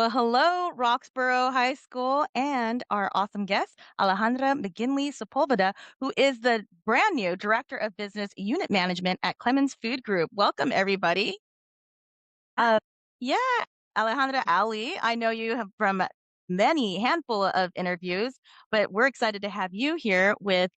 Well, hello, Roxborough High School, and our awesome guest, Alejandra McGinley-Sepulveda, who is the brand new Director of Business Unit Management at Clemens Food Group. Welcome, everybody. Uh, yeah, Alejandra Ali, I know you have from many handful of interviews, but we're excited to have you here with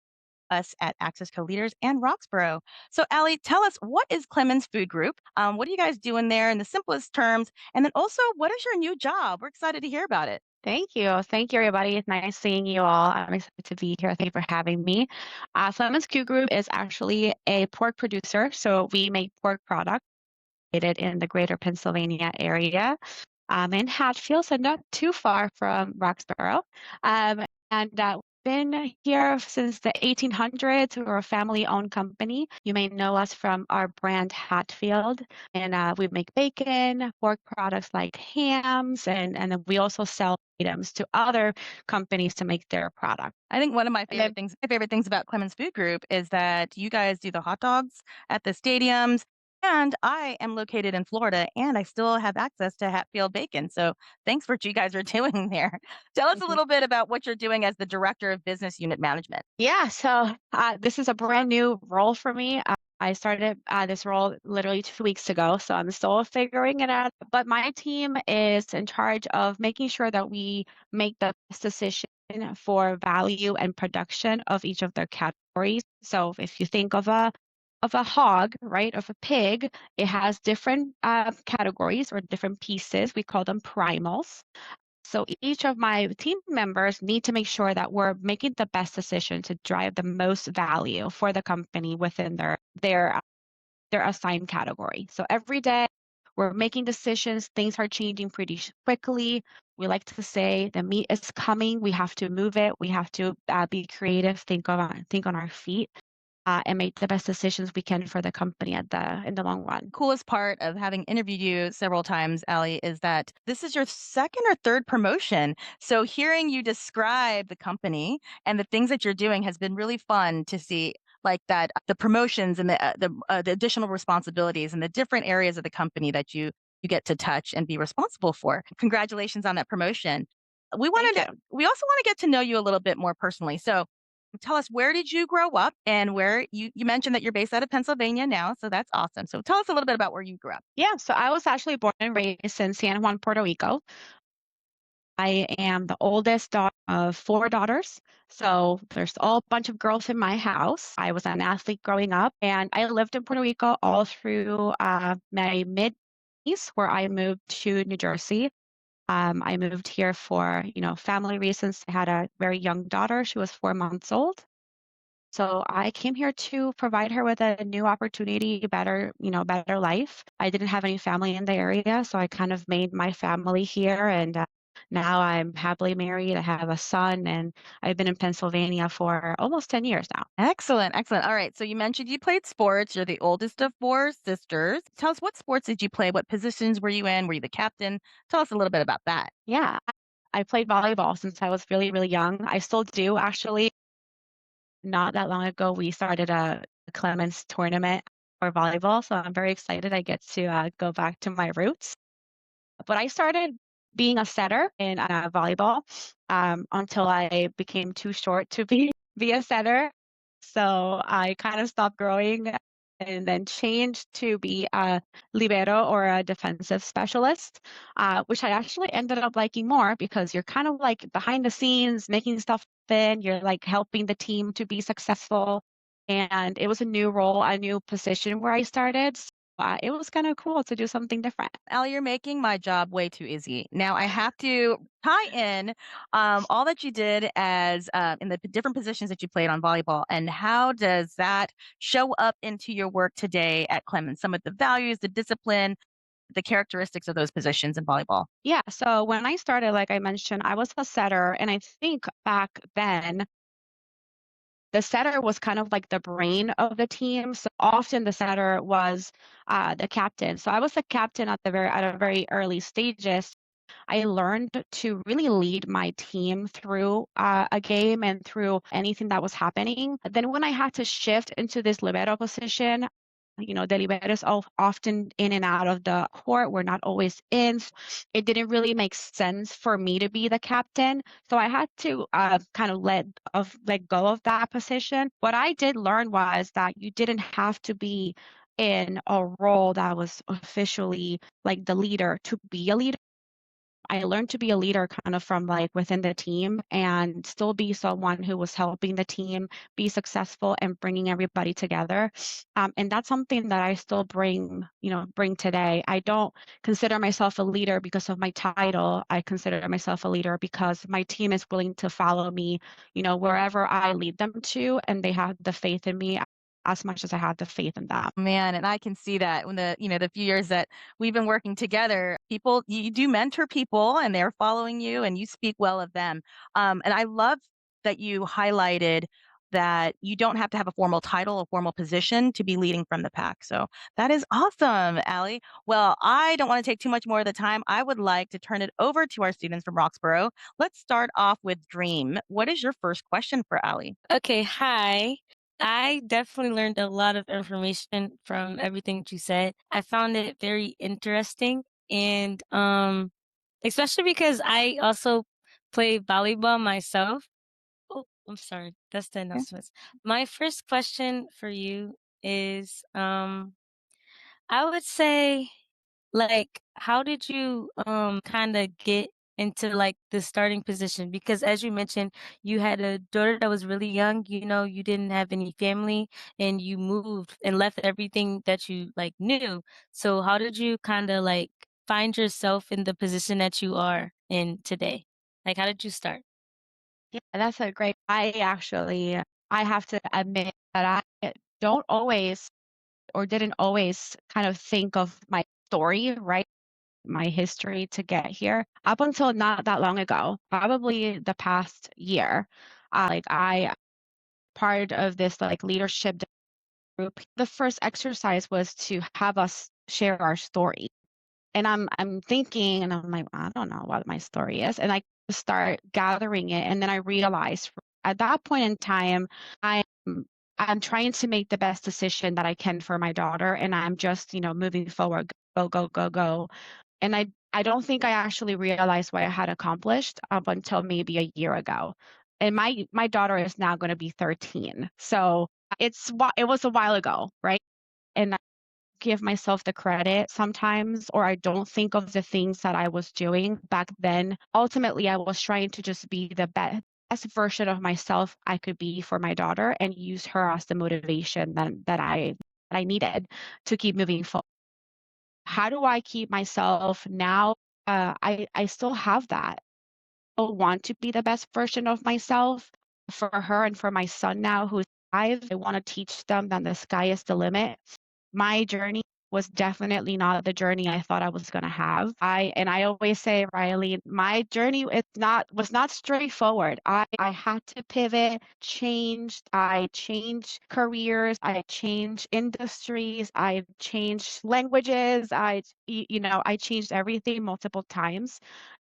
us at Access Co-Leaders and Roxborough. So, Ali, tell us, what is Clemens Food Group? What are you guys doing there in the simplest terms? And then also, what is your new job? We're excited to hear about it. Thank you. Thank you, everybody. It's nice seeing you all. I'm excited to be here. Thank you for having me. Clemens Food Group is actually a pork producer. So we make pork products located in the greater Pennsylvania area, in Hatfield, so not too far from Roxborough. And been here since the 1800s. We're a family-owned company. You may know us from our brand Hatfield, and we make bacon, pork products like hams, and then we also sell items to other companies to make their product. I think one of And then my favorite things about Clemens Food Group is that you guys do the hot dogs at the stadiums. And I am located in Florida and I still have access to Hatfield bacon. So thanks for what you guys are doing there. Tell us a Mhm. little bit about what you're doing as the Director of Business Unit Management. Yeah, so this is a brand new role for me. I started this role literally 2 weeks ago, so I'm still figuring it out. But my team is in charge of making sure that we make the best decision for value and production of each of their categories. So if you think of a hog, right, of a pig, it has different categories or different pieces. We call them primals. So each of my team members need to make sure that we're making the best decision to drive the most value for the company within their assigned category. So every day we're making decisions. Things are changing pretty quickly. We like to say the meat is coming. We have to move it. We have to be creative, think on our feet, and make the best decisions we can for the company at the in the long run. Coolest part of having interviewed you several times, Allie, is that this is your second or third promotion. So hearing you describe the company and the things that you're doing has been really fun to see. Like that, the promotions and the additional responsibilities and the different areas of the company that you get to touch and be responsible for. Congratulations on that promotion. Thank you. We also want to get to know you a little bit more personally. So tell us, where did you grow up and where you mentioned that you're based out of Pennsylvania now, so that's awesome. So tell us a little bit about where you grew up. Yeah, so I was actually born and raised in San Juan, Puerto Rico. I am the oldest daughter of four daughters. So there's all a bunch of girls in my house. I was an athlete growing up, and I lived in Puerto Rico all through my mid-20s, where I moved to New Jersey. I moved here for, family reasons. I had a very young daughter. She was 4 months old. So I came here to provide her with a new opportunity, better life. I didn't have any family in the area, so I kind of made my family here, and now I'm happily married. I have a son, and I've been in Pennsylvania for almost 10 years now. Excellent, excellent. All right, so you mentioned you played sports. You're the oldest of four sisters. Tell us, what sports did you play? What positions were you in? Were you the captain? Tell us a little bit about that. Yeah, I played volleyball since I was really, really young. I still do, actually. Not that long ago, we started a Clemens tournament for volleyball, so I'm very excited I get to go back to my roots. But I started being a setter in volleyball until I became too short to be a setter. So I kind of stopped growing and then changed to be a libero or a defensive specialist, which I actually ended up liking more because you're kind of like behind the scenes, making stuff happen. You're like helping the team to be successful. And it was a new role, a new position where I started. It was kind of cool to do something different. Al, you're making my job way too easy. Now I have to tie in all that you did as in the different positions that you played on volleyball, and how does that show up into your work today at Clemens? Some of the values, the discipline, the characteristics of those positions in volleyball. Yeah, so when I started, like I mentioned, I was a setter, and I think back then the setter was kind of like the brain of the team. So often the setter was the captain. So I was the captain at a very early stages. I learned to really lead my team through a game and through anything that was happening. Then when I had to shift into this libero position, the liberos often in and out of the court. We're not always in. It didn't really make sense for me to be the captain. So I had to kind of let go of that position. What I did learn was that you didn't have to be in a role that was officially like the leader to be a leader. I learned to be a leader kind of from like within the team and still be someone who was helping the team be successful and bringing everybody together. And that's something that I still bring today. I don't consider myself a leader because of my title. I consider myself a leader because my team is willing to follow me, wherever I lead them to, and they have the faith in me as much as I had the faith in them. Man, and I can see that when the few years that we've been working together, people you do mentor people and they're following you and you speak well of them. And I love that you highlighted that you don't have to have a formal title, a formal position to be leading from the pack. So that is awesome, Allie. Well, I don't want to take too much more of the time. I would like to turn it over to our students from Roxborough. Let's start off with Dream. What is your first question for Allie? Okay, hi. I definitely learned a lot of information from everything that you said. I found it very interesting and especially because I also play volleyball myself. Oh, I'm sorry. That's the Yeah. announcements. My first question for you is I would say like, how did you, kinda get into, like, the starting position? Because as you mentioned, you had a daughter that was really young, you didn't have any family, and you moved and left everything that you, like, knew. So how did you kinda, like, find yourself in the position that you are in today? Like, how did you start? Yeah, that's a great I have to admit that I don't always or didn't always kind of think of my story, right? My history to get here up until not that long ago, probably the past year. I part of this like leadership group. The first exercise was to have us share our story. And I'm thinking and I'm like, I don't know what my story is. And I start gathering it. And then I realized at that point in time, I'm I'm trying to make the best decision that I can for my daughter. And I'm just, moving forward, go, go, go, go. And I don't think I actually realized what I had accomplished up until maybe a year ago. And my daughter is now going to be 13. So it was a while ago, right? And give myself the credit sometimes, or I don't think of the things that I was doing back then. Ultimately, I was trying to just be the best version of myself I could be for my daughter and use her as the motivation that I needed to keep moving forward. How do I keep myself now? I still have that. I want to be the best version of myself for her and for my son now who's 5. I want to teach them that the sky is the limit. My journey was definitely not the journey I thought I was gonna have. I always say, Riley, my journey was not straightforward. I had to pivot, I changed careers, I changed industries, I changed languages, I changed everything multiple times.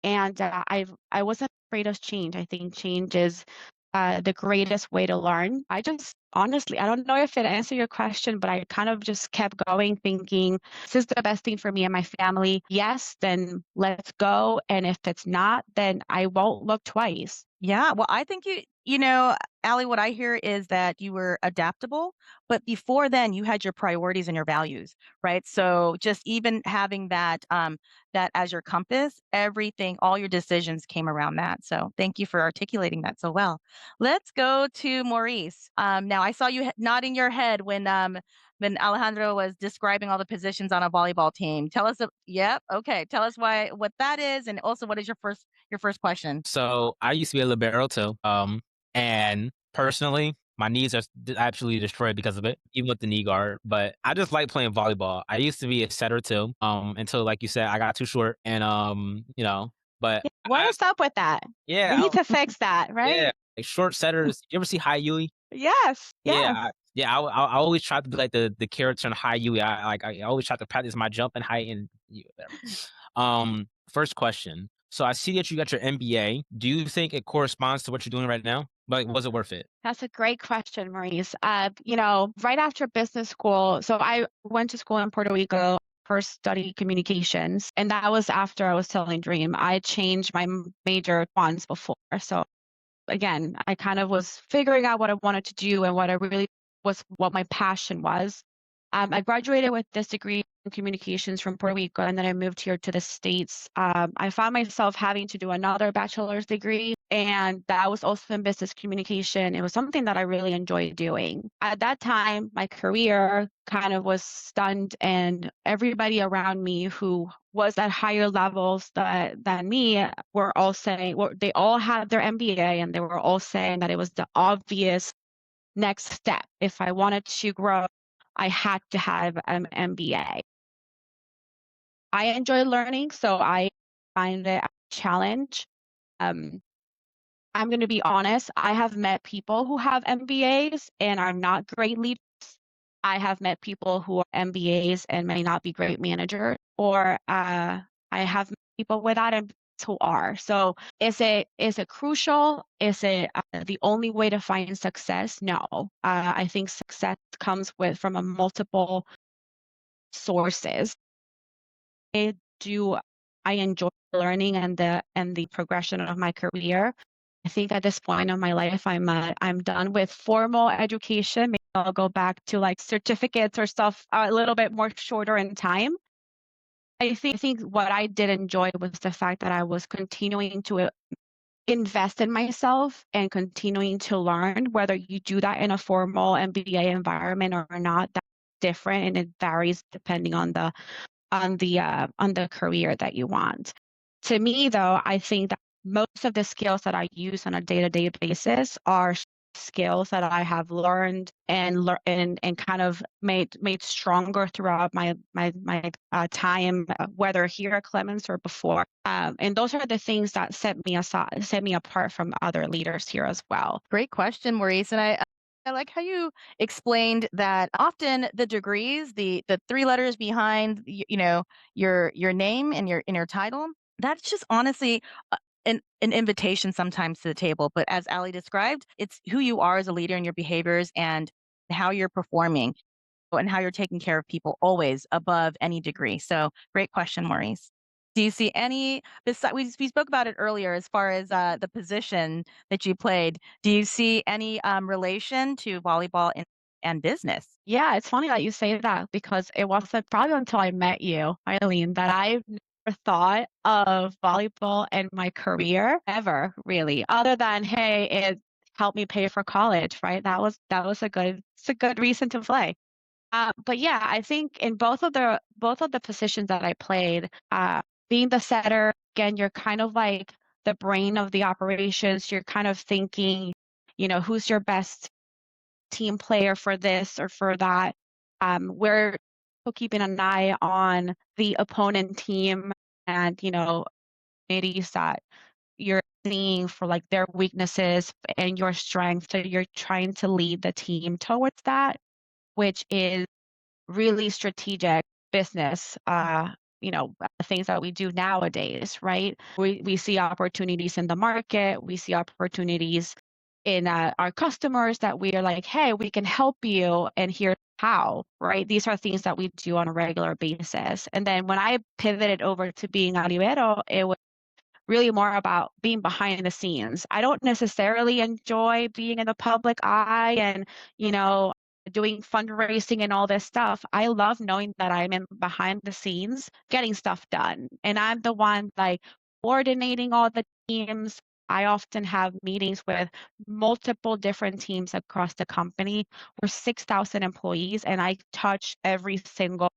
And I wasn't afraid of change. I think change is the greatest way to learn. I just honestly, I don't know if it answered your question, but I kind of just kept going, thinking, this is the best thing for me and my family. Yes, then let's go. And if it's not, then I won't look twice. Yeah, well, I think Allie, what I hear is that you were adaptable, but before then you had your priorities and your values, right? So just even having that as your compass, everything, all your decisions came around that. So thank you for articulating that so well. Let's go to Maurice. Now I saw you nodding your head when Alejandro was describing all the positions on a volleyball team. Tell us, yep, okay. Tell us what that is, and also what is your first question? So I used to be a libero too. And personally, my knees are absolutely destroyed because of it, even with the knee guard. But I just like playing volleyball. I used to be a setter too. Until like you said, I got too short, and but Yeah, what I is up with that? yeah, We need to fix that, yeah, right? like short setters. You ever see High Yui? Yes, Yeah, yes. I always try to be like the character in High Yui. I always try to practice my jump and height and whatever. First question. So I see that you got your MBA. Do you think it corresponds to what you're doing right now? Like, was it worth it? That's a great question, Maurice. Right after business school, so I went to school in Puerto Rico, first studied communications, and that was after I was telling Dream. I changed my major once before. So again, I kind of was figuring out what I wanted to do and what my passion was. I graduated with this degree in communications from Puerto Rico, and then I moved here to the States. I found myself having to do another bachelor's degree, and that was also in business communication. It was something that I really enjoyed doing. At that time, my career kind of was stunned, and everybody around me who was at higher levels than me were all saying, well, they all had their MBA, and they were all saying that it was the obvious next step. If I wanted to grow, I had to have an MBA. I enjoy learning, so I find it a challenge. Um, I'm going to be honest, I have met people who have MBAs and are not great leaders. I have met people who are MBAs and may not be great managers, or I have met people without MBAs who are. So is it crucial? Is it the only way to find success? No. I think success comes from a multiple sources. I enjoy learning and the progression of my career. I think at this point of my life, I'm done with formal education. Maybe I'll go back to like certificates or stuff a little bit more shorter in time. I think what I did enjoy was the fact that I was continuing to invest in myself and continuing to learn. Whether you do that in a formal MBA environment or not, that's different, and it varies depending on the career that you want. To me, though, I think that most of the skills that I use on a day-to-day basis are skills that I have learned and kind of made stronger throughout my time, whether here at Clemens or before. And those are the things that set me apart from other leaders here as well. Great question, Maurice. And I like how you explained that often the degrees, the three letters behind your name and your title, that's just honestly an invitation sometimes to the table. But as Ali described, it's who you are as a leader and your behaviors and how you're performing and how you're taking care of people always above any degree. So great question, Maurice. Do you see any, besides, we spoke about it earlier as far as the position that you played. Do you see any relation to volleyball and business? Yeah, it's funny that you say that because it wasn't probably until I met you, Eileen, that I've never thought of volleyball and my career ever, really, other than, hey, it helped me pay for college, right? That was it's a good reason to play. But yeah, I think in both of the positions that I played, being the setter, again, you're kind of like the brain of the operations. You're kind of thinking, who's your best team player for this or for that. We're keeping an eye on the opponent team and, committees that you're seeing for like their weaknesses and your strengths. So you're trying to lead the team towards that, which is really strategic business, things that we do nowadays, right? We see opportunities in the market, we see opportunities in our customers that we are like, hey, we can help you, and here's how, right? These are things that we do on a regular basis. And then when I pivoted over to being a libero, it was really more about being behind the scenes. I don't necessarily enjoy being in the public eye and, doing fundraising and all this stuff. I love knowing that I'm in behind the scenes getting stuff done. And I'm the one like coordinating all the teams. I often have meetings with multiple different teams across the company. We're 6,000 employees, and I touch every single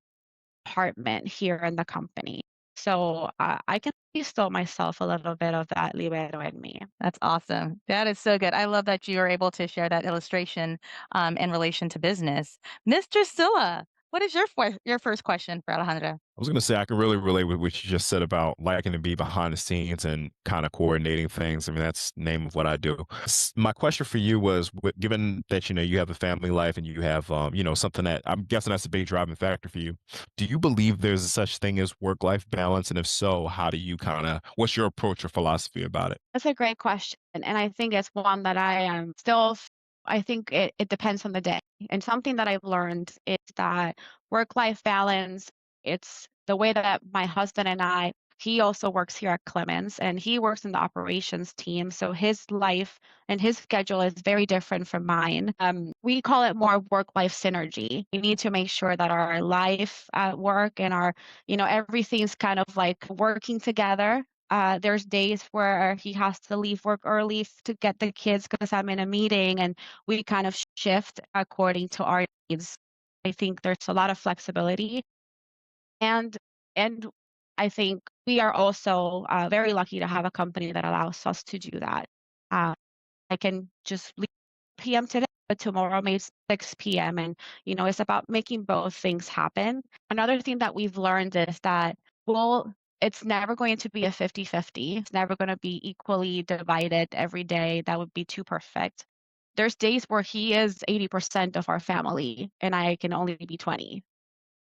department here in the company. So I can see still myself a little bit of that libero in me. That's awesome. That is so good. I love that you are able to share that illustration in relation to business. Mr. Silla, What is your first question for Alejandra? I was going to say, I can really relate with what you just said about liking to be behind the scenes and kind of coordinating things. I mean, that's the name of what I do. My question for you was, given that, you have a family life and you have, something that I'm guessing that's a big driving factor for you. Do you believe there's a such thing as work-life balance? And if so, how do you what's your approach or philosophy about it? That's a great question. And I think it's one that I am still, I think it depends on the day. And something that I've learned is that work-life balance, it's the way that my husband and he also works here at Clemens and he works in the operations team. So his life and his schedule is very different from mine. We call it more work-life synergy. We need to make sure that our life at work and everything's kind of like working together. There's days where he has to leave work early to get the kids because I'm in a meeting, and we kind of shift according to our needs. I think there's a lot of flexibility, and and I think we are also very lucky to have a company that allows us to do that. Uh, I can just leave PM today, but tomorrow maybe 6 p.m. And, it's about making both things happen. Another thing that we've learned is that, well, it's never going to be a 50-50. It's never going to be equally divided every day. That would be too perfect. There's days where he is 80% of our family and I can only be 20.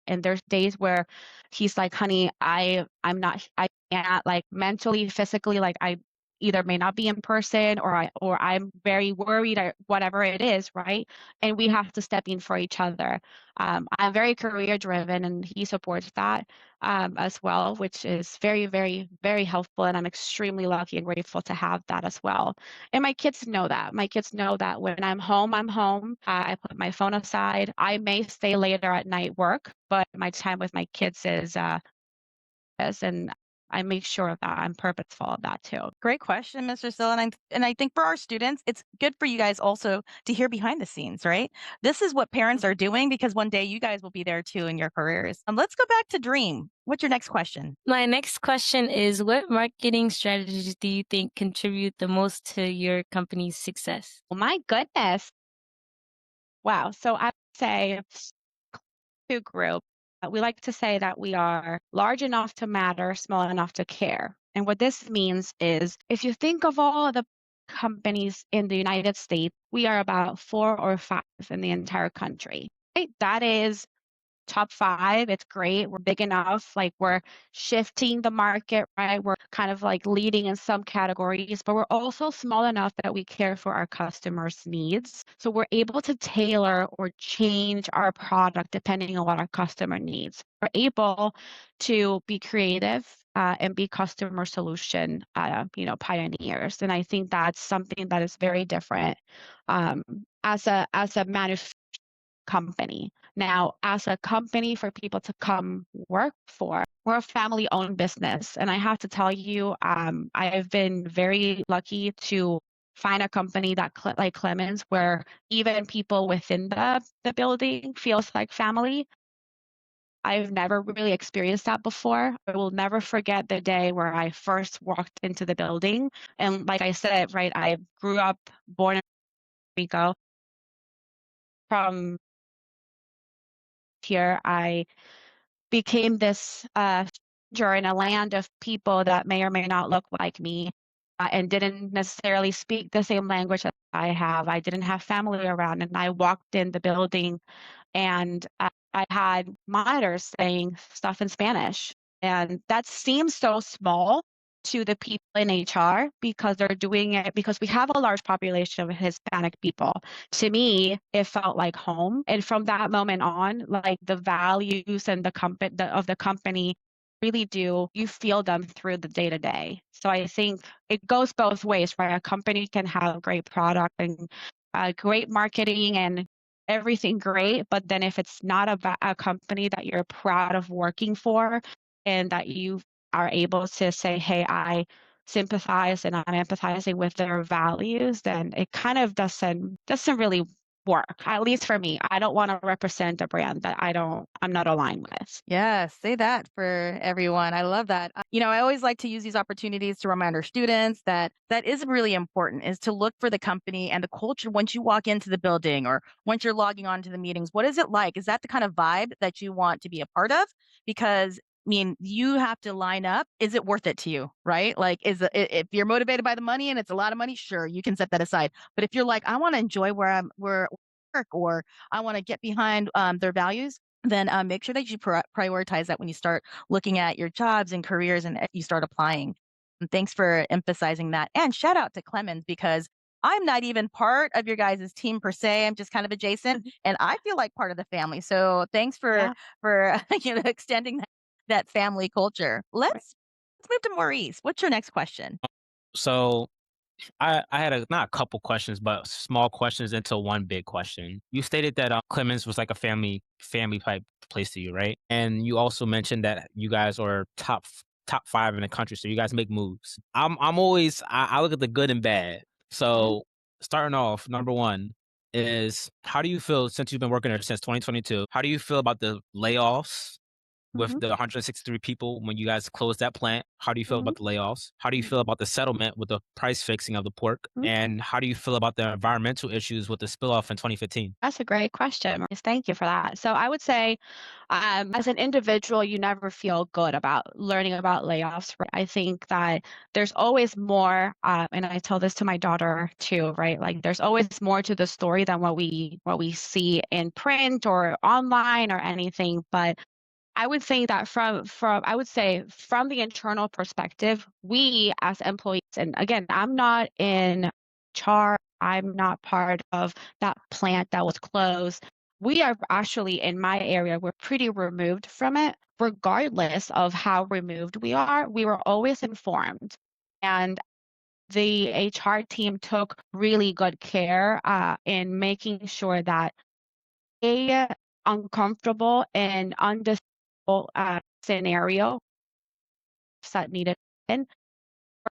And there's days where he's like, honey, I can't, like, mentally, physically, like, I either may not be in person or I'm very worried or whatever it is, right? And we have to step in for each other. I'm very career driven and he supports that as well, which is very, very, very helpful. And I'm extremely lucky and grateful to have that as well. And my kids know that. My kids know that when I'm home, I'm home. I put my phone aside. I may stay later at night work, but my time with my kids and I make sure that I'm purposeful of that too. Great question, Mr. Still. And I think for our students, it's good for you guys also to hear behind the scenes, right? This is what parents are doing because one day you guys will be there too in your careers. Let's go back to Dream. What's your next question? My next question is, what marketing strategies do you think contribute the most to your company's success? Well, my goodness. Wow. So I would say Food Group, we like to say that we are large enough to matter, small enough to care. And what this means is if you think of all the companies in the United States, we are about 4 or 5 in the entire country. Right? That is top 5. It's great. We're big enough. Like, we're shifting the market, right? We're kind of like leading in some categories, but we're also small enough that we care for our customers' needs. So we're able to tailor or change our product depending on what our customer needs. We're able to be creative and be customer solution, pioneers. And I think that's something that is very different as a manufacturer company. Now, as a company for people to come work for, we're a family-owned business. And I have to tell you, I've been very lucky to find a company that like Clemens, where even people within the building feels like family. I've never really experienced that before. I will never forget the day where I first walked into the building. And like I said, right, I grew up, born in Puerto Rico. From here, I became this stranger in a land of people that may or may not look like me and didn't necessarily speak the same language that I have. I didn't have family around, and I walked in the building and I had monitors saying stuff in Spanish. And that seems so small to the people in HR because they're doing it because we have a large population of Hispanic people. To me, it felt like home. And from that moment on, like, the values and of the company really do, you feel them through the day to day. So I think it goes both ways, right? A company can have great product and great marketing and everything great, but then if it's not a company that you're proud of working for and that you are able to say, hey, I sympathize and I'm empathizing with their values, then it kind of doesn't really work, at least for me. I don't want to represent a brand that I'm not aligned with. Yes, say that for everyone. I love that. I always like to use these opportunities to remind our students that that is really important, is to look for the company and the culture once you walk into the building or once you're logging on to the meetings. What is it like? Is that the kind of vibe that you want to be a part of? Because you have to line up. Is it worth it to you, right? Like, if you're motivated by the money and it's a lot of money, sure, you can set that aside. But if you're like, I want to enjoy where work, or I want to get behind their values, then make sure that you prioritize that when you start looking at your jobs and careers and you start applying. And thanks for emphasizing that. And shout out to Clemens, because I'm not even part of your guys' team per se. I'm just kind of adjacent, and I feel like part of the family. So thanks for Yeah. for extending that family culture. Let's move to Maurice. What's your next question? So I had not a couple questions, but small questions into one big question. You stated that Clemens was like a family type place to you, right? And you also mentioned that you guys are top 5 in the country, so you guys make moves. I'm always I look at the good and bad. Mhm. So starting off, number one is, how do you feel since you've been working there since 2022? How do you feel about the layoffs with Mhm. the 163 people when you guys closed that plant? How do you feel Mhm. about the layoffs? How do you feel about the settlement with the price fixing of the pork? Mhm. And how do you feel about the environmental issues with the spill off in 2015? That's a great question, Maurice. Thank you for that. So I would say, as an individual, you never feel good about learning about layoffs. Right? I think that there's always more, and I tell this to my daughter too. Right? Like there's always more to the story than what we see in print or online or anything. But I would say that from the internal perspective, we as employees, and again, I'm not in charge, I'm not part of that plant that was closed. We are actually in my area, we're pretty removed from it. Regardless of how removed we were always informed. And the HR team took really good care in making sure that a uncomfortable and undesirable scenario that needed in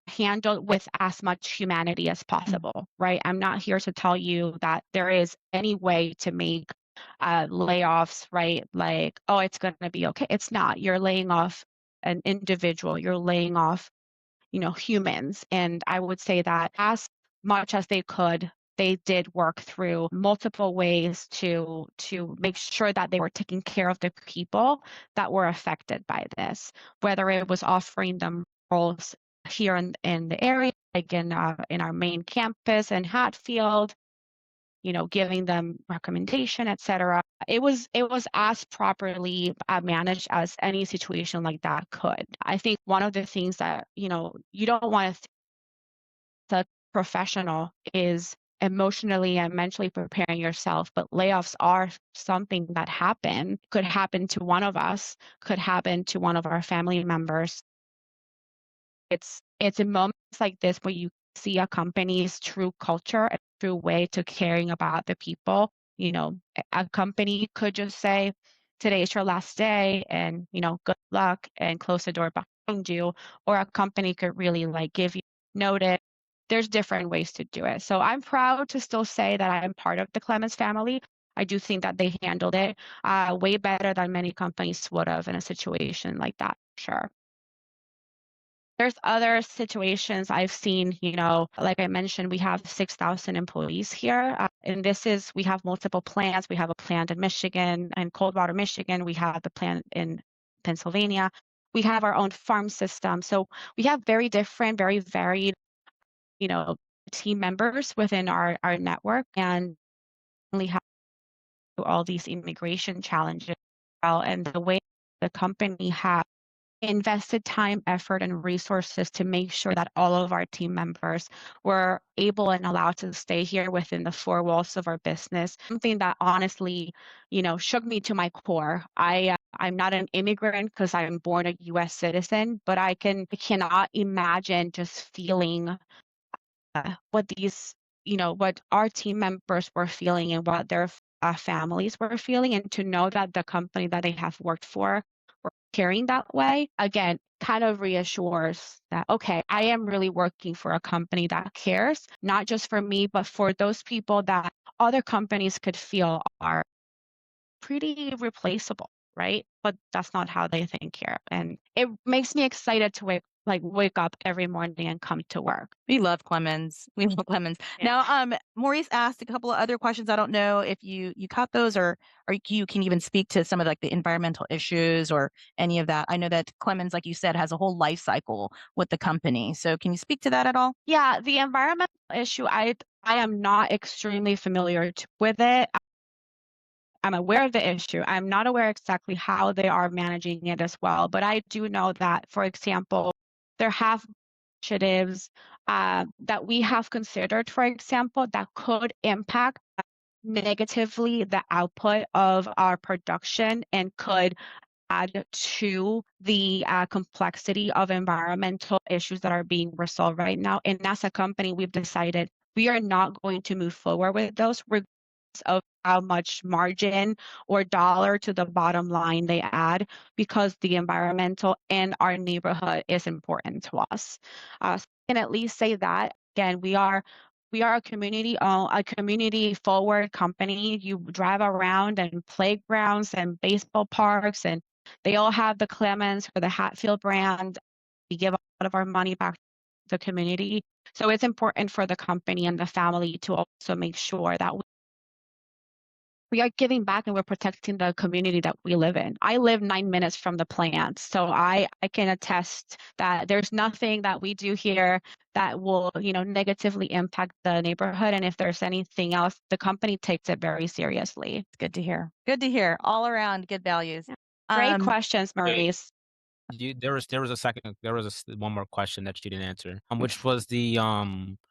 handled with as much humanity as possible, right? I'm not here to tell you that there is any way to make layoffs, right? Like, oh, it's going to be okay. It's not. You're laying off an individual. You're laying off humans. And I would say that as much as they could, they did work through multiple ways to make sure that they were taking care of the people that were affected by this, whether it was offering them roles here in the area, like in our main campus in Hatfield, giving them recommendation, etc. It was as properly managed as any situation like that could. I think one of the things that you don't want to the professional is emotionally and mentally preparing yourself, but layoffs are something that could happen to one of us, could happen to one of our family members. It's in moments like this where you see a company's true culture, a true way to caring about the people. A company could just say, "Today is your last day, and good luck," and close the door behind you. Or a company could really like give you notice. There's different ways to do it. So I'm proud to still say that I am part of the Clemens family. I do think that they handled it way better than many companies would have in a situation like that. Sure. There's other situations I've seen, like I mentioned, we have 6,000 employees here. And we have multiple plants. We have a plant in Michigan and Coldwater, Michigan. We have the plant in Pennsylvania. We have our own farm system. So we have very different, very varied, team members within our network, and we have all these immigration challenges as well. And the way the company has invested time, effort, and resources to make sure that all of our team members were able and allowed to stay here within the four walls of our business. Something that honestly, shook me to my core. I'm not an immigrant because I'm born a U.S. citizen, but I cannot imagine just feeling what our team members were feeling and what their families were feeling, and to know that the company that they have worked for were caring that way, again, kind of reassures that, okay, I am really working for a company that cares, not just for me, but for those people that other companies could feel are pretty replaceable, right? But that's not how they think here. And it makes me excited to wake up every morning and come to work. We love Clemens. We love Clemens. Yeah. Now, Maurice asked a couple of other questions. I don't know if you caught those, or you can even speak to some of like the environmental issues or any of that. I know that Clemens, like you said, has a whole life cycle with the company. So can you speak to that at all? Yeah, the environmental issue, I am not extremely familiar with it. I'm aware of the issue. I'm not aware exactly how they are managing it as well, but I do know that, for example, there have initiatives that we have considered, for example, that could impact negatively the output of our production and could add to the complexity of environmental issues that are being resolved right now. And as a company, we've decided we are not going to move forward with those regardless of how much margin or dollar to the bottom line they add, because the environmental and our neighborhood is important to us. So I can at least say that, again, we are a community forward company. You drive around and playgrounds and baseball parks, and they all have the Clemens or the Hatfield brand. We give a lot of our money back to the community. So it's important for the company and the family to also make sure that we are giving back and we're protecting the community that we live in. I live 9 minutes from the plant, so I can attest that there's nothing that we do here that will, negatively impact the neighborhood. And if there's anything else, the company takes it very seriously. It's good to hear. Good to hear. All around good values. Great questions, Maurice. There was one more question that you didn't answer, which was the I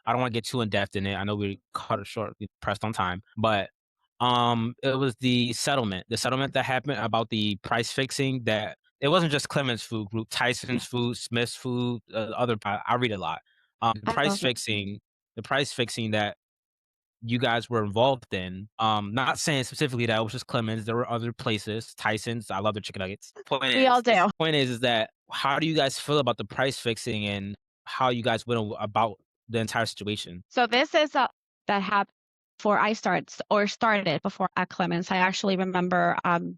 don't want to get too in depth in it. I know we cut it short, we pressed on time, but it was the settlement that happened about the price fixing. That it wasn't just Clemens Food Group, Tyson's Food, Smith's Food, I read a lot. The price fixing that you guys were involved in. Not saying specifically that it was just Clemens. There were other places, Tyson's. I love the chicken nuggets. We all do. Point is that how do you guys feel about the price fixing and how you guys went about the entire situation? So this is that happened before I started before at Clemens. I actually remember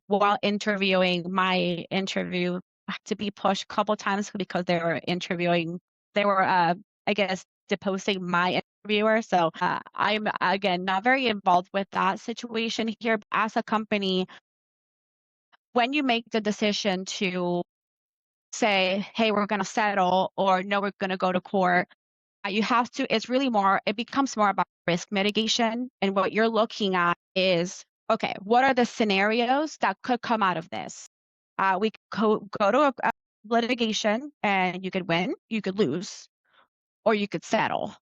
while interviewing, my interview had to be pushed a couple times because they were I guess deposing my interviewer. So I'm again not very involved with that situation here. As a company, when you make the decision to say, hey, we're going to settle, or no, we're going to go to court, it becomes more about risk mitigation. And what you're looking at is, okay, what are the scenarios that could come out of this? We could go to a litigation and you could win, you could lose, or you could settle.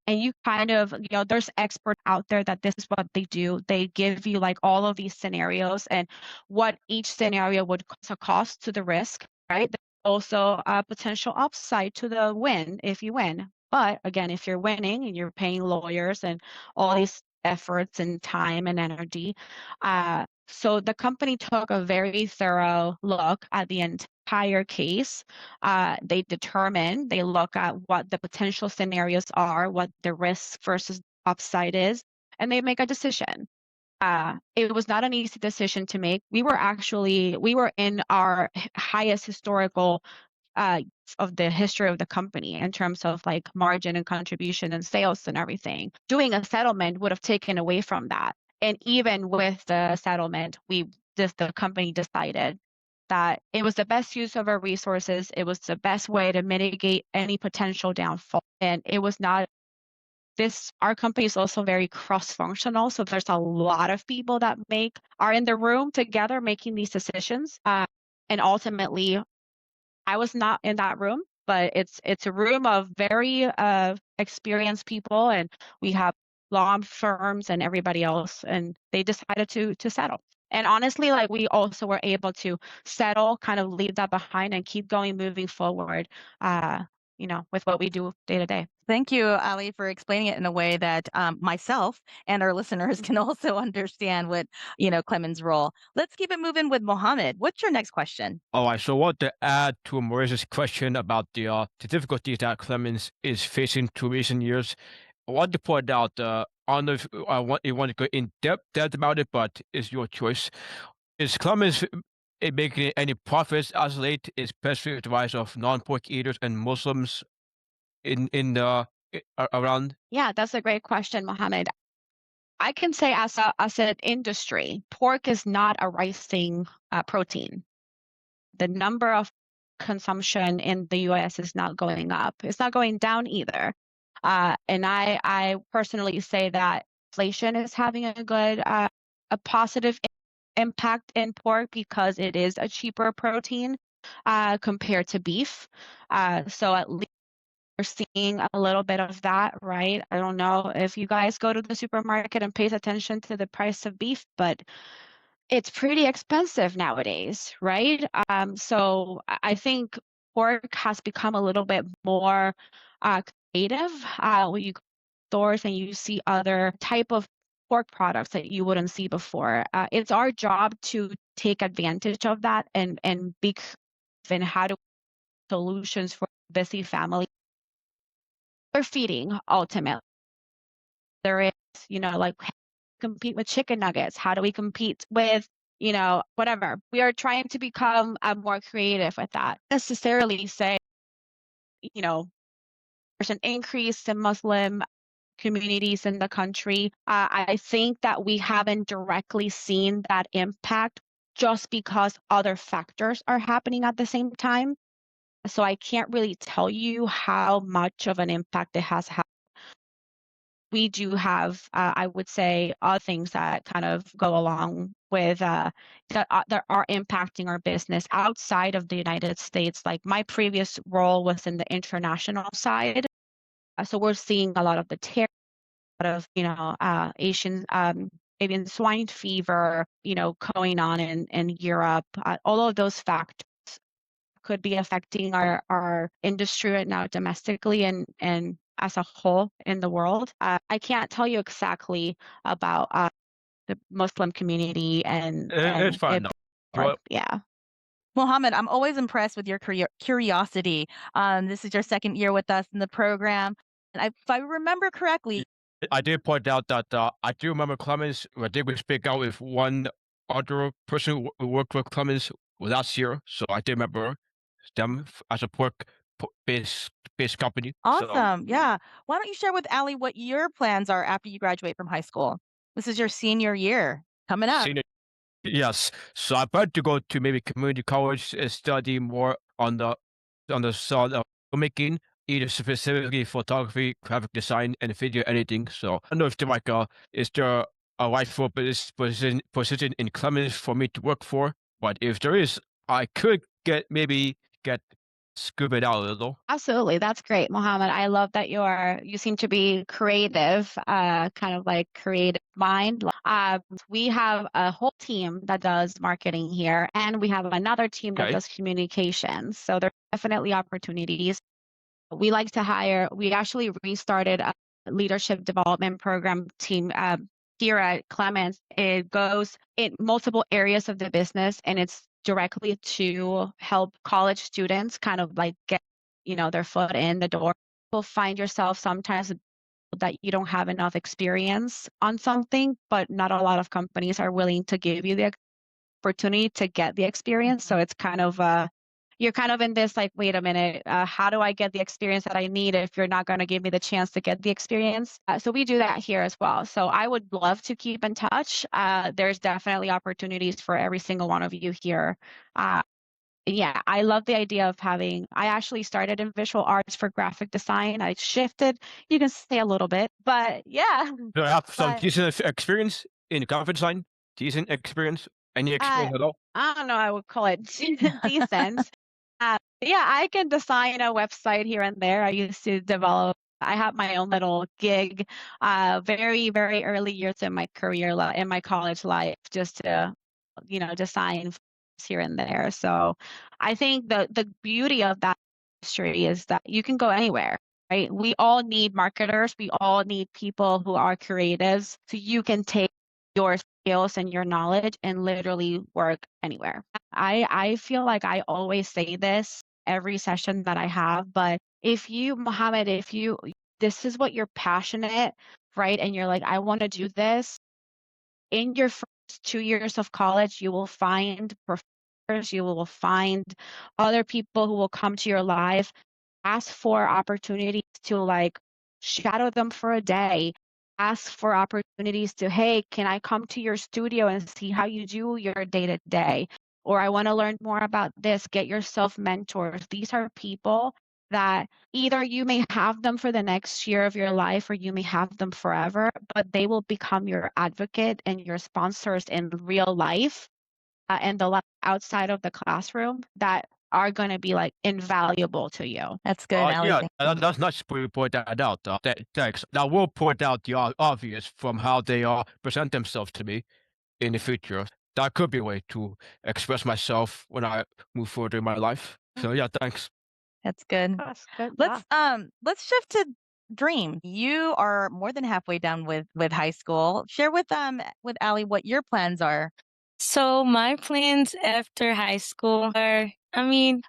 And you kind of, there's experts out there that this is what they do. They give you like all of these scenarios and what each scenario would cost to the risk, right? There's also a potential upside to the win if you win. But again, if you're winning and you're paying lawyers and all these efforts and time and energy. So the company took a very thorough look at the entire case. They look at what the potential scenarios are, what the risk versus upside is, and they make a decision. It was not an easy decision to make. We were in our highest historical of the history of the company in terms of like margin and contribution and sales and everything. Doing a settlement would have taken away from that. And even with the settlement, the company decided that it was the best use of our resources. It was the best way to mitigate any potential downfall. And it was not our company is also very cross-functional. So there's a lot of people that are in the room together making these decisions. And ultimately, I was not in that room, but it's a room of very experienced people, and we have law firms and everybody else, and they decided to settle. And honestly, like we also were able to settle, kind of leave that behind and keep moving forward, with what we do day to day. Thank you, Ali, for explaining it in a way that myself and our listeners can also understand what, Clemens' role. Let's keep it moving with Mohammed. What's your next question? All right, so I want to add to Maurice's question about the difficulties that Clemens is facing to recent years. I want to point out I don't know if you want to go in depth about it, but it's your choice. Is Clemens making any profits as late, especially with the rise of non-pork eaters and Muslims in the around? Yeah, that's a great question, Mohammed. I can say as an industry, pork is not a rising protein. The number of consumption in the US is not going up. It's not going down either. And I personally say that inflation is having a positive impact in pork because it is a cheaper protein compared to beef. So at least we're seeing a little bit of that, right? I don't know if you guys go to the supermarket and pays attention to the price of beef, but it's pretty expensive nowadays, right? So I think pork has become a little bit more creative. When you go to stores and you see other type of pork products that you wouldn't see before. It's our job to take advantage of that and be creative in how to solutions for busy family. We're feeding ultimately. There is, like compete with chicken nuggets? How do we compete with, whatever? We are trying to become more creative with that. Necessarily say, there's an increase in Muslim communities in the country. I think that we haven't directly seen that impact just because other factors are happening at the same time. So I can't really tell you how much of an impact it has had. We do have, I would say, other things that kind of go along with that are impacting our business outside of the United States. Like my previous role was in the international side, so we're seeing a lot of the tariffs, a lot of Asian avian swine fever, going on in Europe. All of those factors could be affecting our industry right now domestically and as a whole in the world. I can't tell you exactly about the Muslim community It's and fine it, now. or, yeah. Mohammed, I'm always impressed with your curiosity. This is your second year with us in the program. And if I remember correctly, I did point out that I do remember Clemens. I did speak out with one other person who worked with Clemens last year, so I did remember them as a pork based company. So awesome. Yeah. Why don't you share with Allie what your plans are after you graduate from high school? This is your senior year coming up. senior, yes. So I plan to go to maybe community college and study more on the side of filmmaking, either specifically photography, graphic design, and video editing. So I don't know if there is there a rightful position in Clemens for me to work for, but if there is, I could get scoop it out a little. Absolutely. That's great, Mohammed. I love that you seem to be creative, kind of like creative mind. We have a whole team that does marketing here, and we have another team that Okay. does communications. So there are definitely opportunities. We like to hire, we actually restarted a leadership development program team here at Clemens. It goes in multiple areas of the business and it's directly to help college students kind of like get, their foot in the door. You'll find yourself sometimes that you don't have enough experience on something, but not a lot of companies are willing to give you the opportunity to get the experience. So it's kind of you're kind of in this like, wait a minute, how do I get the experience that I need if you're not going to give me the chance to get the experience? So we do that here as well. So I would love to keep in touch. There's definitely opportunities for every single one of you here. Yeah, I love the idea of I actually started in visual arts for graphic design. I shifted, you can say a little bit, but yeah. Do I have some But decent experience in graphic design? Decent experience? Any uh, experience at all? I don't know, I would call it decent. Yeah, I can design a website here and there. I used to develop, I have my own little gig, very, very early years in my career, in my college life, just to, design here and there. So I think the beauty of that industry is that you can go anywhere, right? We all need marketers. We all need people who are creatives. So you can take your skills and your knowledge and literally work anywhere. I feel like I always say this every session that I have, but if you, Mohammed, if you this is what you're passionate, right? And you're like, I want to do this. In your first 2 years of college, you will find professors, you will find other people who will come to your life, ask for opportunities to like shadow them for a day, ask for opportunities to, hey, can I come to your studio and see how you do your day to day? Or I want to learn more about this, get yourself mentors. These are people that either you may have them for the next year of your life or you may have them forever, but they will become your advocate and your sponsors in real life and the life outside of the classroom that are going to be like invaluable to you. That's good, Allie. Yeah, Thank you. that's nice for you to point that out. Thanks. I will point out the obvious from how they present themselves to me in the future. That could be a way to express myself when I move forward in my life. So yeah, thanks. That's good. That's good. Yeah. Let's shift to Dream. You are more than halfway done with high school. Share with Allie what your plans are. So my plans after high school are,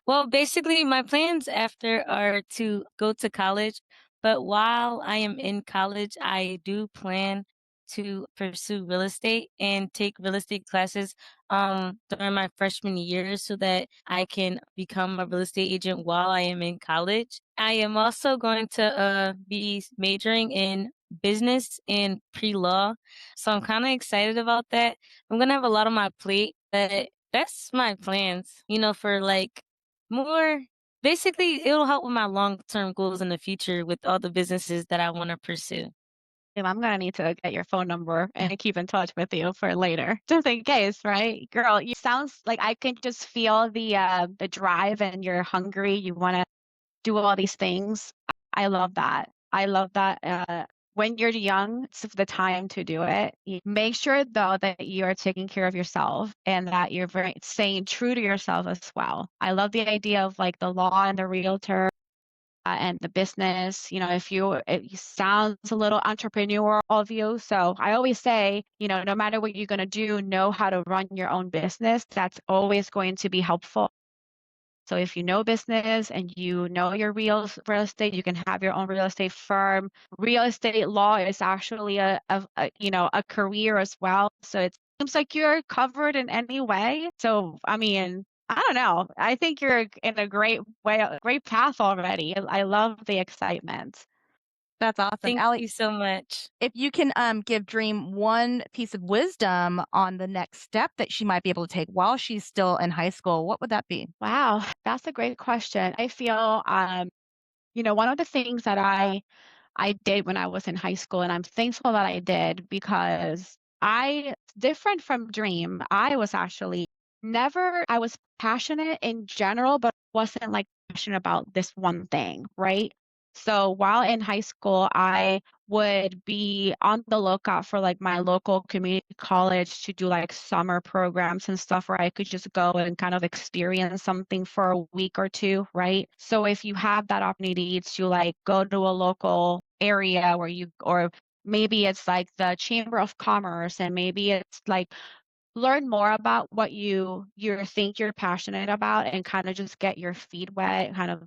well, basically my plans after are to go to college. But while I am in college, I do plan to pursue real estate and take real estate classes during my freshman year so that I can become a real estate agent while I am in college. I am also going to be majoring in business and pre-law. So I'm kind of excited about that. I'm gonna have a lot on my plate, but that's my plans, for like more basically it'll help with my long-term goals in the future with all the businesses that I want to pursue. I'm gonna need to get your phone number and keep in touch with you for later, just in case, right? Girl, you sounds like I can just feel the drive and you're hungry. You want to do all these things. I love that. I love that. When you're young, it's the time to do it. You make sure though that you are taking care of yourself and that you're very staying true to yourself as well. I love the idea of like the law and the realtor and the business. It sounds a little entrepreneurial of you. So I always say, no matter what you're going to do, know how to run your own business. That's always going to be helpful. So if you know business and you know your real estate, you can have your own real estate firm. Real estate law is actually a career as well. So it seems like you're covered in any way. So I don't know. I think you're in a great way, a great path already. I love the excitement. That's awesome. Thank Allie, you so much. if you can give Dream one piece of wisdom on the next step that she might be able to take while she's still in high school, what would that be? Wow, that's a great question. I feel one of the things that I did when I was in high school, and I'm thankful that I did because different from Dream, I was actually I was passionate in general, but wasn't like passionate about this one thing, right? So while in high school, I would be on the lookout for like my local community college to do like summer programs and stuff where I could just go and kind of experience something for a week or two, right? So if you have that opportunity to like go to a local area or maybe it's like the Chamber of Commerce and maybe it's like learn more about what you think you're passionate about and kind of just get your feet wet, kind of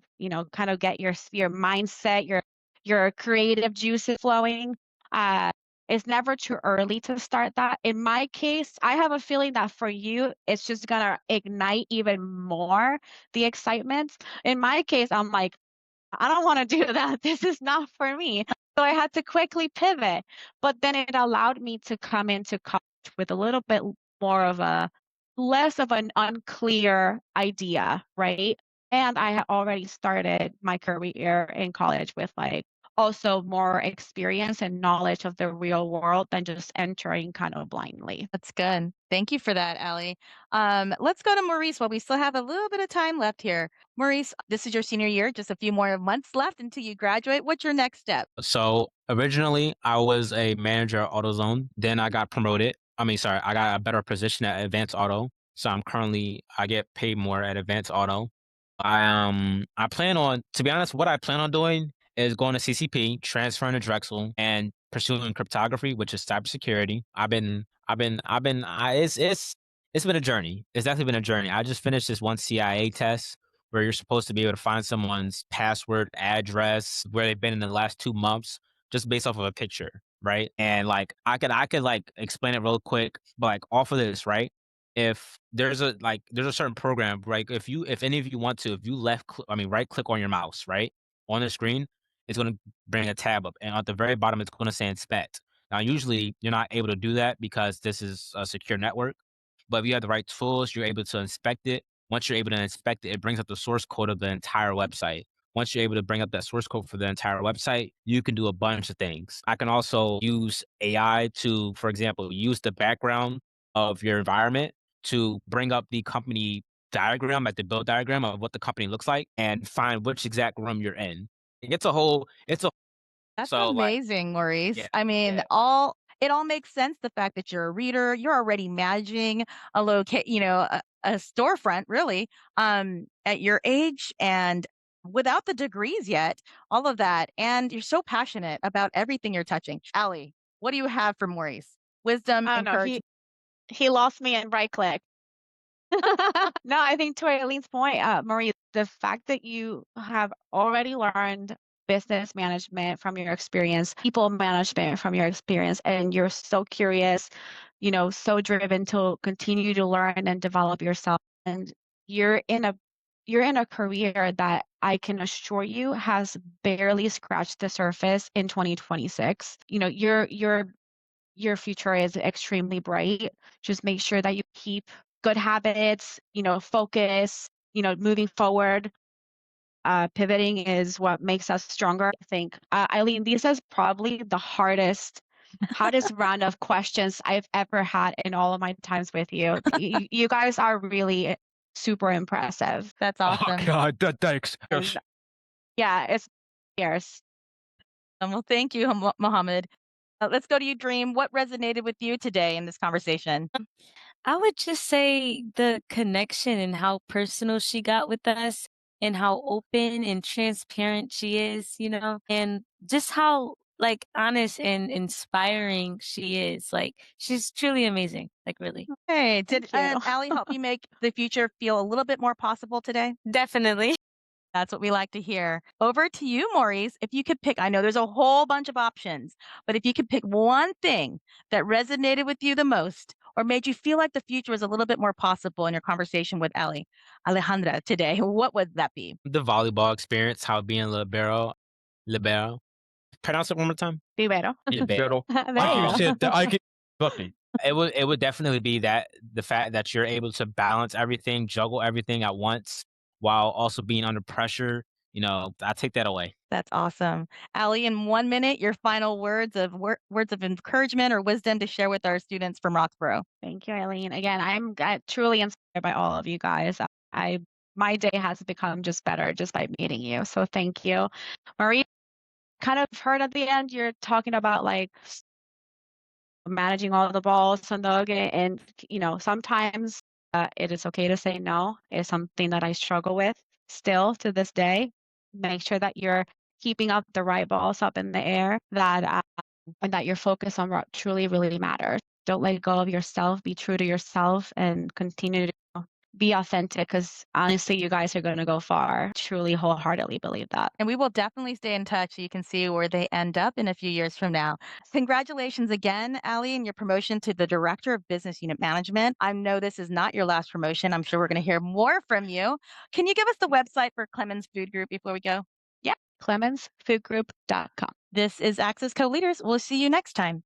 get your mindset, your creative juices flowing. uh it's never too early to start that. In my case, I have a feeling that for you it's just gonna ignite even more the excitement. In my case, I'm like, I don't want to do that. This is not for me. So I had to quickly pivot. But then it allowed me to come into college with a little bit more of a less of an unclear idea, right? And I had already started my career in college with like also more experience and knowledge of the real world than just entering kind of blindly. That's good. Thank you for that, Allie. Let's go to Maurice while we still have a little bit of time left here. Maurice, this is your senior year, just a few more months left until you graduate. What's your next step? So originally, I was a manager at AutoZone. Then I got promoted. I got a better position at Advanced Auto. So I get paid more at Advanced Auto. I plan on, to be honest, what I plan on doing is going to CCP, transferring to Drexel, and pursuing cryptography, which is cybersecurity. It's been a journey. It's definitely been a journey. I just finished this one CIA test where you're supposed to be able to find someone's password, address, where they've been in the last 2 months, just based off of a picture, right? And like I could like explain it real quick, but like off of this, right? If there's a certain program, right? If any of you want to, if you right click on your mouse, right? On the screen, it's gonna bring a tab up. And at the very bottom, it's gonna say inspect. Now, usually you're not able to do that because this is a secure network. But if you have the right tools, you're able to inspect it. Once you're able to inspect it, it brings up the source code of the entire website. Once you're able to bring up that source code for the entire website, you can do a bunch of things. I can also use AI to, for example, use the background of your environment to bring up the company diagram, like the build diagram of what the company looks like, and find which exact room you're in. It's a That's so like amazing, Maurice. yeah, I mean, yeah. it all makes sense. The fact that you're a reader, you're already managing a storefront, really, at your age and without the degrees yet, all of that, and you're so passionate about everything you're touching. Allie, what do you have for Maurice? Wisdom, I don't know. encouragement. He lost me in right click. No, I think to Eileen's point, Marie, the fact that you have already learned business management from your experience, people management from your experience, and you're so curious, so driven to continue to learn and develop yourself. And you're in a you're in a career that I can assure you has barely scratched the surface in 2026. Your future is extremely bright. Just make sure that you keep good habits, focus, moving forward. Pivoting is what makes us stronger. I think, Eileen, this is probably the hardest round of questions I've ever had in all of my times with you. You guys are really super impressive. That's Oh awesome. God, thanks. And yeah, it's years. Well, thank you, Mohammed. Let's go to you, Dream. What resonated with you today in this conversation? I would just say the connection and how personal she got with us and how open and transparent she is, and just how like honest and inspiring she is. Like she's truly amazing. Like really. Hey, did Thank you. Allie help you make the future feel a little bit more possible today? Definitely. That's what we like to hear. Over to you, Maurice. If you could pick, I know there's a whole bunch of options, but if you could pick one thing that resonated with you the most or made you feel like the future was a little bit more possible in your conversation with Alejandra today, what would that be? The volleyball experience, how being libero. Pronounce it one more time. Vivero. Libero. Pero There I you can go. say that I can nothing. It would definitely be that the fact that you're able to balance everything, juggle everything at once while also being under pressure. I take that away. That's awesome. Allie, in 1 minute, your final words of encouragement or wisdom to share with our students from Roxborough. Thank you, Eileen. Again, I'm truly inspired by all of you guys. My day has become just better just by meeting you. So thank you. Marie, kind of heard at the end you're talking about like managing all the balls and sometimes it is okay to say no. It's something that I struggle with still to this day. Make sure that you're keeping up the right balls up in the air, and that you're focused on what truly really matters. Don't let go of yourself. Be true to yourself and continue to be authentic, because honestly, you guys are going to go far. Truly, wholeheartedly believe that. And we will definitely stay in touch so you can see where they end up in a few years from now. Congratulations again, Allie, and your promotion to the Director of Business Unit Management. I know this is not your last promotion. I'm sure we're going to hear more from you. Can you give us the website for Clemens Food Group before we go? Yeah, clemensfoodgroup.com. This is Access Co Leaders. We'll see you next time.